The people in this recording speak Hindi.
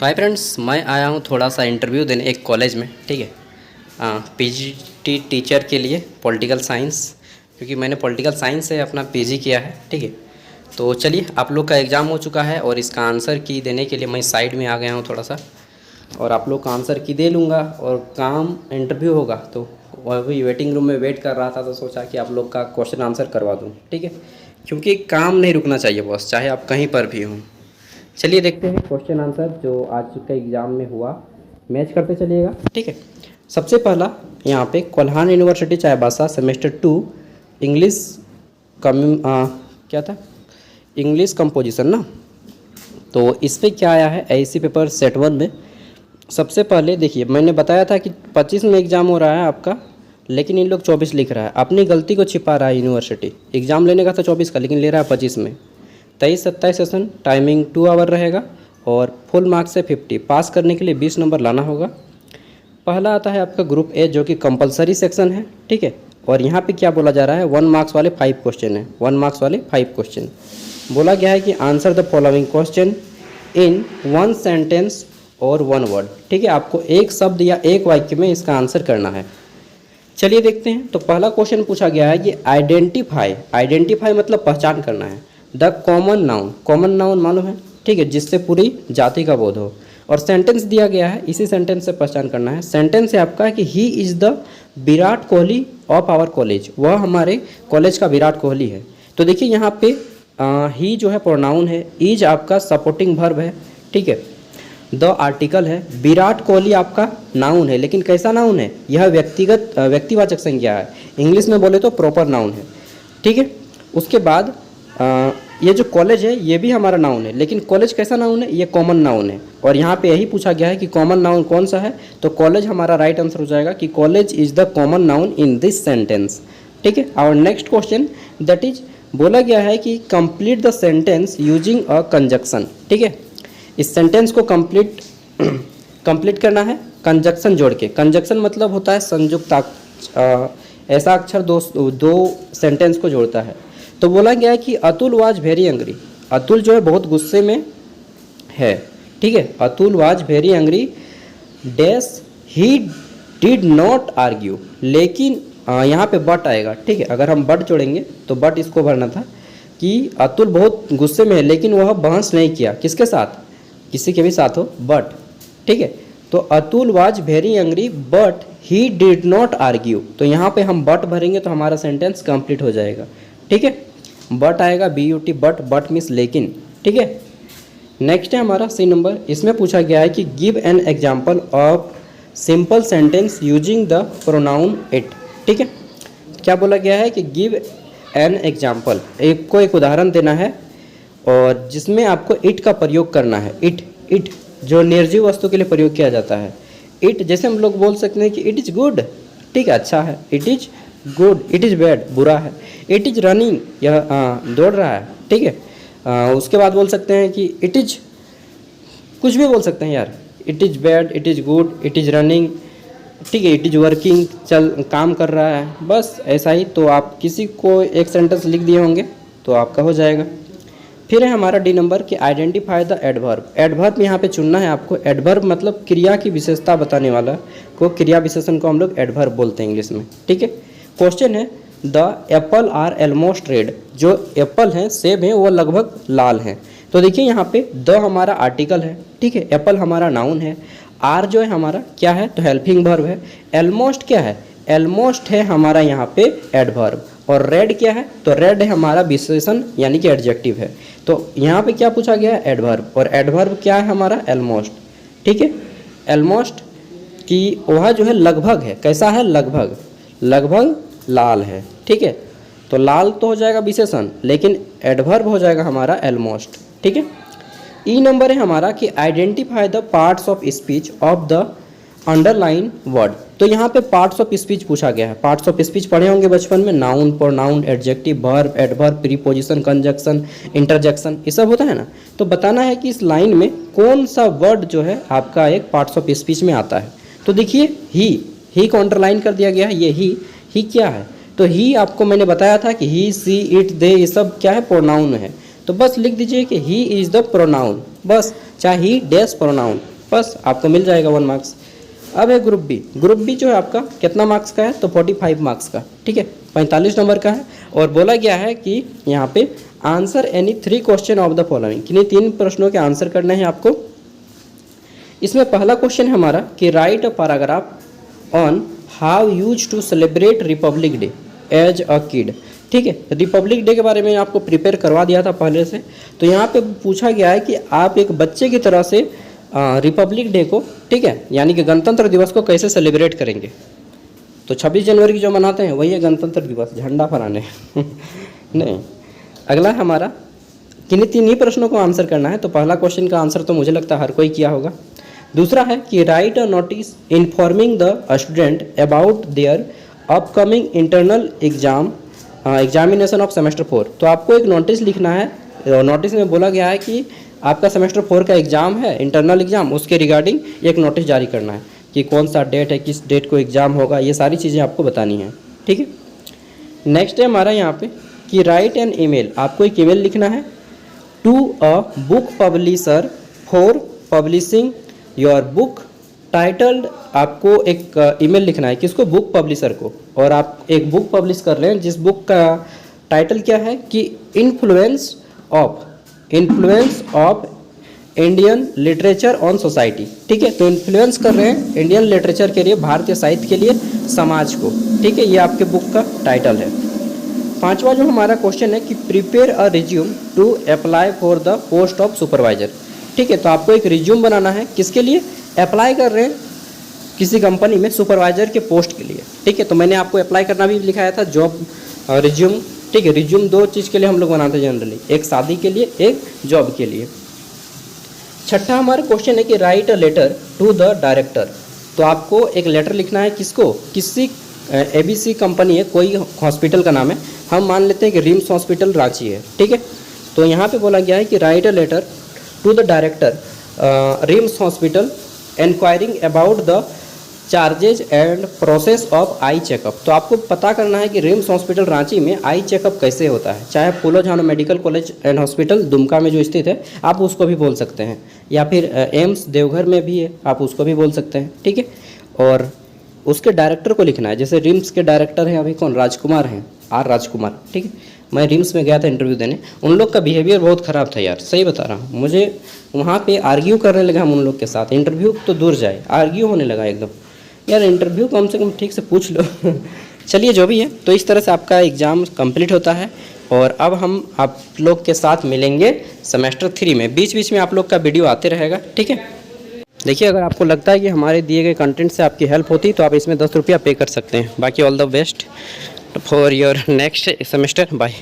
तो हाय फ्रेंड्स, मैं आया हूँ थोड़ा सा इंटरव्यू देने एक कॉलेज में। ठीक है, पीजीटी टीचर के लिए पॉलिटिकल साइंस, क्योंकि मैंने पॉलिटिकल साइंस से अपना पीजी किया है। ठीक है, तो चलिए, आप लोग का एग्ज़ाम हो चुका है और इसका आंसर की देने के लिए मैं साइड में आ गया हूँ थोड़ा सा, और आप लोग का आंसर की दे लूँगा। और काम इंटरव्यू होगा तो वही वेटिंग रूम में वेट कर रहा था, तो सोचा कि आप लोग का क्वेश्चन आंसर करवा दूँ। ठीक है, क्योंकि काम नहीं रुकना चाहिए बॉस, चाहे आप कहीं पर भी हों। चलिए देखते हैं क्वेश्चन आंसर जो आज के एग्ज़ाम में हुआ, मैच करते चलिएगा। ठीक है, सबसे पहला यहाँ पे Kolhan university Chaibasa semester 2 English क्या था, इंग्लिश कंपोजिशन ना। तो इस पर क्या आया है ऐसी पेपर सेट 1 में। सबसे पहले देखिए, मैंने बताया था कि 25 में एग्ज़ाम हो रहा है आपका, लेकिन इन लोग 24 लिख रहा है। अपनी गलती को छिपा रहा है यूनिवर्सिटी। एग्ज़ाम लेने का था 24 का, लेकिन ले रहा है 25 में। 23-27 सेशन, टाइमिंग 2 आवर रहेगा और फुल मार्क्स से 50। पास करने के लिए 20 नंबर लाना होगा। पहला आता है आपका ग्रुप ए, जो कि कंपलसरी सेक्शन है। ठीक है, और यहाँ पे क्या बोला जा रहा है, 1 मार्क्स वाले 5 क्वेश्चन है। 1 मार्क्स वाले 5 क्वेश्चन बोला गया है कि answer the following question in 1 sentence और 1 वर्ड। ठीक है, आपको एक शब्द या एक वाक्य में इसका आंसर करना है। चलिए देखते हैं। तो पहला क्वेश्चन पूछा गया है कि आइडेंटिफाई मतलब पहचान करना है। द कॉमन नाउन मालूम है, ठीक है, जिससे पूरी जाति का बोध हो। और सेंटेंस दिया गया है, इसी सेंटेंस से पहचान करना है। सेंटेंस है आपका कि he is the Virat Kohli of our college, वह हमारे कॉलेज का विराट कोहली है। तो देखिए यहाँ पे ही जो है प्रोनाउन है, इज आपका सपोर्टिंग वर्ब है। ठीक है, द आर्टिकल है, विराट कोहली आपका नाउन है, लेकिन कैसा नाउन है, यह व्यक्तिवाचक संज्ञा है। इंग्लिश में बोले तो प्रॉपर नाउन है। ठीक है, उसके बाद ये जो कॉलेज है ये भी हमारा नाउन है, लेकिन कॉलेज कैसा नाउन है, ये कॉमन नाउन है। और यहाँ पे यही पूछा गया है कि कॉमन नाउन कौन सा है, तो कॉलेज हमारा राइट आंसर हो जाएगा कि college is the common noun in this sentence. ठीक है, और नेक्स्ट क्वेश्चन दैट इज बोला गया है कि complete the sentence using a conjunction. ठीक है, इस सेंटेंस को कंप्लीट करना है कंजक्शन जोड़ के। कंजक्शन मतलब होता है संयुक्त ऐसा अक्षर दो सेंटेंस को जोड़ता है। तो बोला गया है कि Atul was very angry, Atul जो है बहुत गुस्से में है। ठीक है, Atul was very angry dash he did not argue, लेकिन यहाँ पे बट आएगा। ठीक है, अगर हम बट जोड़ेंगे तो बट इसको भरना था कि अतुल बहुत गुस्से में है, लेकिन वह बहस नहीं किया। किसके साथ, किसी के भी साथ हो, बट। ठीक है, तो Atul was very angry but he did not argue, तो यहाँ पे हम बट भरेंगे तो हमारा सेंटेंस कंप्लीट हो जाएगा। ठीक है, बट आएगा BUT, बट मीन्स लेकिन। ठीक है, नेक्स्ट है हमारा सी नंबर। इसमें पूछा गया है कि give an example of simple sentence using the pronoun it. ठीक है, क्या बोला गया है कि गिव एन एग्जाम्पल, एक उदाहरण देना है और जिसमें आपको इट का प्रयोग करना है। इट जो निर्जीव वस्तु के लिए प्रयोग किया जाता है। इट जैसे हम लोग बोल सकते हैं कि इट इज़ गुड, ठीक है, अच्छा है। It is good, it is bad, बुरा है। इट इज़ रनिंग, यह दौड़ रहा है। ठीक है, उसके बाद बोल सकते हैं कि इट इज़, कुछ भी बोल सकते हैं यार, it is bad, it is good, it is running. ठीक है, इट इज़ वर्किंग, काम कर रहा है, बस ऐसा ही। तो आप किसी को एक सेंटेंस लिख दिए होंगे तो आपका हो जाएगा। फिर है हमारा डी नंबर कि आइडेंटिफाई द एडवर्ब। एडवर्ब यहाँ पे चुनना है आपको। एडवर्ब मतलब क्रिया की विशेषता बताने वाला को, क्रिया विशेषण को हम लोग एडवर्ब बोलते हैं इंग्लिश में। ठीक है, क्वेश्चन है the apple are almost red, जो एप्पल हैं, सेब हैं, वो लगभग लाल हैं। तो देखिए यहाँ पे द हमारा आर्टिकल है। ठीक है, एप्पल हमारा नाउन है, आर जो है हमारा क्या है, तो हेल्पिंग वर्ब है। ऑलमोस्ट क्या है, ऑलमोस्ट है हमारा यहाँ पे एडवर्ब। और रेड क्या है, तो रेड है हमारा विशेषण यानी कि एडजेक्टिव है। तो यहाँ पे क्या पूछा गया है, एडवर्ब, और एडवर्ब क्या है हमारा, ऑलमोस्ट। ठीक है, ऑलमोस्ट कि वह जो है लगभग है, कैसा है, लगभग लाल है। ठीक है, तो लाल तो हो जाएगा विशेषण, लेकिन एडवर्ब हो जाएगा हमारा ऑलमोस्ट। ठीक है, ई नंबर है हमारा कि identify the parts of speech of the underline word. तो यहाँ पे पार्ट्स ऑफ स्पीच पूछा गया है। पार्ट्स ऑफ स्पीच पढ़े होंगे बचपन में, noun, pronoun, adjective, verb, adverb, preposition, conjunction, interjection, ये सब होता है ना। तो बताना है कि इस लाइन में कौन सा वर्ड जो है आपका एक पार्ट्स ऑफ स्पीच में आता है। तो देखिए ही को अंडरलाइन कर दिया गया है। ये ही क्या है, तो ही आपको मैंने बताया था कि ही, सी, इट, दे, ये सब क्या है, प्रोनाउन है। तो बस लिख दीजिए कि ही इज़ द प्रोनाउन, बस, चाहे ही डैश प्रोनाउन। बस आपको मिल जाएगा 1 मार्क्स। अब है ग्रुप बी। ग्रुप बी जो है आपका कितना मार्क्स का है, तो 45 मार्क्स का, ठीक है, 45 नंबर का है। और बोला गया है कि यहाँ पे answer any 3 question of the following, किन्हीं 3 प्रश्नों के आंसर करने हैं आपको। इसमें पहला क्वेश्चन है हमारा कि write a paragraph on how use to celebrate Republic Day as a kid, ठीक है। रिपब्लिक डे के बारे में आपको प्रिपेयर करवा दिया था पहले से, तो यहाँ पे पूछा गया है कि आप एक बच्चे की तरह से रिपब्लिक डे को, ठीक है, यानी कि गणतंत्र दिवस को कैसे सेलिब्रेट करेंगे। तो 26 जनवरी की जो मनाते हैं वही है गणतंत्र दिवस, झंडा फहराने नहीं। अगला हमारा किन्हीं 3 प्रश्नों को आंसर करना है। तो पहला क्वेश्चन का आंसर तो मुझे लगता है हर कोई किया होगा। दूसरा है कि write a notice informing the student about their upcoming internal examination of semester 4। तो आपको एक नोटिस लिखना है। नोटिस में बोला गया है कि आपका सेमेस्टर 4 का एग्ज़ाम है, इंटरनल एग्ज़ाम, उसके रिगार्डिंग एक नोटिस जारी करना है कि कौन सा डेट है, किस डेट को एग्ज़ाम होगा, ये सारी चीज़ें आपको बतानी है, ठीक है। नेक्स्ट है हमारा यहाँ पे कि राइट एन ईमेल, आपको एक ईमेल लिखना है to a book publisher for publishing your book titled. आपको एक ईमेल लिखना है किसको, बुक पब्लिशर को। और आप एक बुक पब्लिश कर रहे हैं जिस बुक का टाइटल क्या है कि influence of Indian literature on society, ठीक है। तो इन्फ्लुएंस कर रहे हैं इंडियन लिटरेचर के लिए, भारतीय साहित्य के लिए समाज को, ठीक है। ये आपके बुक का टाइटल है। 5वां जो हमारा क्वेश्चन है कि prepare a resume to apply for the post of supervisor, ठीक है। तो आपको एक रिज्यूम बनाना है, किसके लिए, अप्लाई कर रहे हैं किसी कंपनी में सुपरवाइजर के पोस्ट के लिए, ठीक है। तो मैंने आपको अप्लाई करना भी लिखाया था, जॉब रिज्यूम, ठीक है। रिज्यूम 2 चीज़ के लिए हम लोग बनाते हैं जनरली, एक शादी के लिए, एक जॉब के लिए। 6ठा हमारा क्वेश्चन है कि write a letter to the director. तो आपको एक लेटर लिखना है किसको, किसी ABC कंपनी है, कोई हॉस्पिटल का नाम है, हम मान लेते हैं कि रिम्स हॉस्पिटल रांची है, ठीक है। तो यहाँ पे बोला गया है कि write a letter to the director RIMS hospital inquiring about the charges and process of eye checkup. तो आपको पता करना है कि रिम्स हॉस्पिटल रांची में आई चेकअप कैसे होता है, चाहे फूलो झानो medical college and hospital Dumka में जो स्थित है आप उसको भी बोल सकते हैं, या फिर एम्स देवघर में भी है आप उसको भी बोल सकते हैं, ठीक है। और उसके डायरेक्टर को लिखना है, जैसे रिम्स के डायरेक्टर हैं अभी कौन, राजकुमार हैं, आर राजकुमार, ठीक है। मैं रिम्स में गया था इंटरव्यू देने, उन लोग का बिहेवियर बहुत ख़राब था यार, सही बता रहा हूँ। मुझे वहाँ पे आर्ग्यू करने लगा हम उन लोग के साथ, इंटरव्यू तो दूर जाए, आर्ग्यू होने लगा एकदम। यार इंटरव्यू कम से कम ठीक से पूछ लो चलिए जो भी है, तो इस तरह से आपका एग्ज़ाम कंप्लीट होता है। और अब हम आप लोग के साथ मिलेंगे सेमेस्टर 3 में, बीच बीच में आप लोग का वीडियो आते रहेगा, ठीक है। देखिए अगर आपको लगता है कि हमारे दिए गए कंटेंट से आपकी हेल्प होती तो आप इसमें 10 रुपया पे कर सकते हैं। बाकी all the best for your next semester, bye.